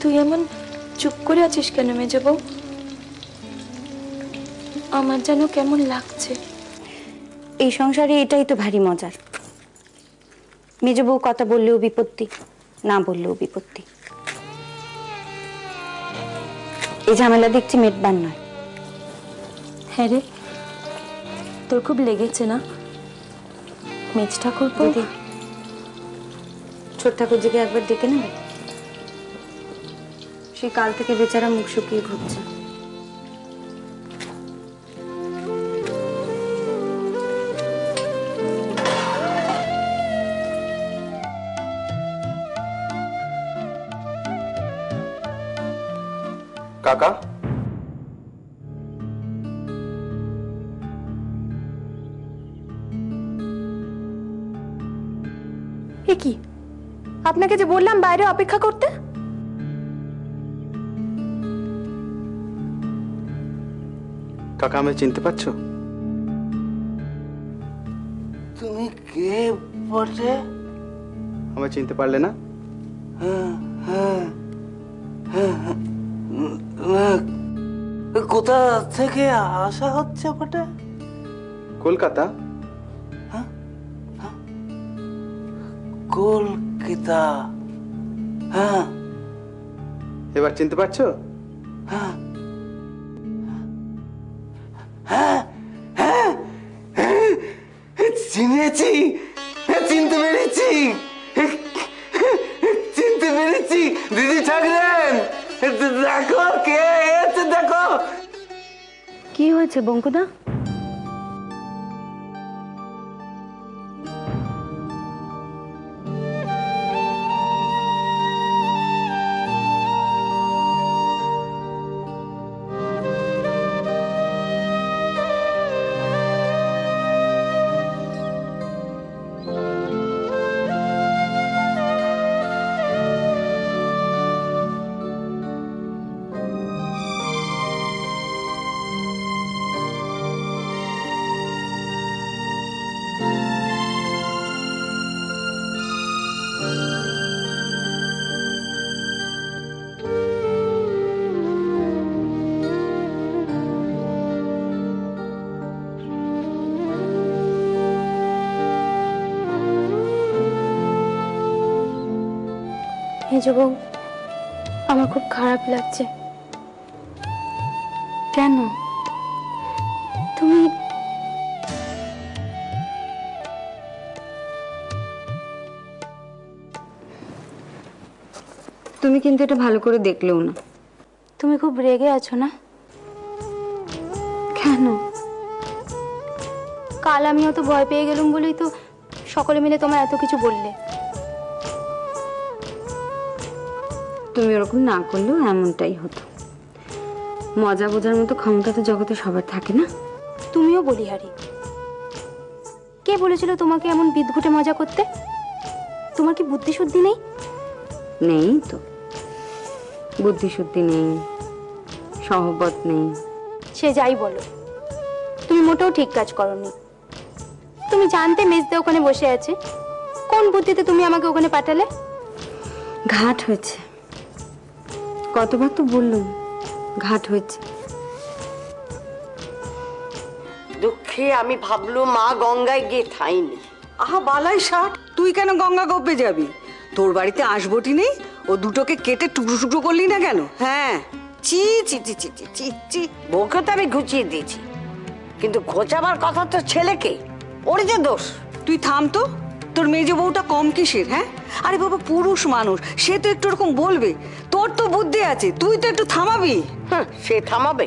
তুই এমন চুপ করে আছিস কেন মেজো বউ? আমার যেন কেমন লাগছে। এই সংসারে এটাই তো ভারী মজার। মেজো বউ কথা বললেও বিপত্তি, না বললেও বিপত্তি। এই ঝামেলা দেখছি মেটবার নয়। হ্যাঁ রে, তোর খুব লেগেছে না? মেজ ঠাকুর দিদি, ছোট ঠাকুরজিকে একবার ডেকে নেবে? সেই কাল থেকে বেচারা মুখ শুকিয়ে ঘুরছে। কাকা, এ কি? আপনাকে যে বললাম বাইরে অপেক্ষা করতে। কাকা আমায় চিনতে পারছো? তুমি কে বটে? আমায় চিনতে পারলে না? কোথা থেকে আসা হচ্ছে বটে? কলকাতা। কলকাতা? হ্যাঁ। এবার চিনতে পারছো? হ্যাঁ হ্যাঁ হ্যাঁ, চিনেছি, চিনতে পেরেছি, চিনতে পেরেছি। দিদি ঠাকুরেন, দেখো কে এসে, দেখো। কি হয়েছে বঙ্কুদা? মেজো বউ, আমার খুব খারাপ লাগছে। কেন? তুমি তুমি কিন্তু এটা ভালো করে দেখলেও না। তুমি খুব রেগে আছো না? কেন? কাল আমি অত ভয় পেয়ে গেলুম বলেই তো সকলে মিলে তোমার এত কিছু বললে। তুমি ওরকম না করলেও এমনটাই হতো। মজা বোঝার মতো ক্ষমতা তো জগতে সবার থাকে না। তুমিও বলিহারি। কে বলেছিল তোমাকে এমন বিদঘুটে মজা করতে? তোমার কি বুদ্ধি শুদ্ধি নেই? নেই তো, বুদ্ধি শুদ্ধি নেই, সহবত নেই। সে যাই বলো, তুমি মোটেও ঠিক কাজ করোনি। তুমি জানতে মেজদা ওখানে বসে আছে, কোন বুদ্ধিতে তুমি আমাকে ওখানে পাঠালে? ঘাট হয়েছে, কতবার তো বললুম ঘাট হয়েছে। দুঃখে আমি ভাবলুম মা গঙ্গায় গিয়ে ঠাইনি। আহা বালাই ষাট, তুই কেন গঙ্গা গপ্পে যাবি? তোর বাড়িতে আসবটি নেই? ও দুটোকে কেটে টুকরো টুকরো করলি না কেন? হ্যাঁ, চি চি চি চি চি চি চি। বউকে তো আমি ঘুচিয়ে দিয়েছি, কিন্তু ঘোচাবার কথা তো ছেলেকে, ওর যে দোষ। তুই থাম তো, তোর মেজো বউটা কম কিসের? হ্যাঁ, আরে বাবা পুরুষ মানুষ, সে তো একটু এরকম বলবে। তোর তো বুদ্ধি আছে, তুই তো একটু থামাবি। হ্যাঁ, সে থামাবে?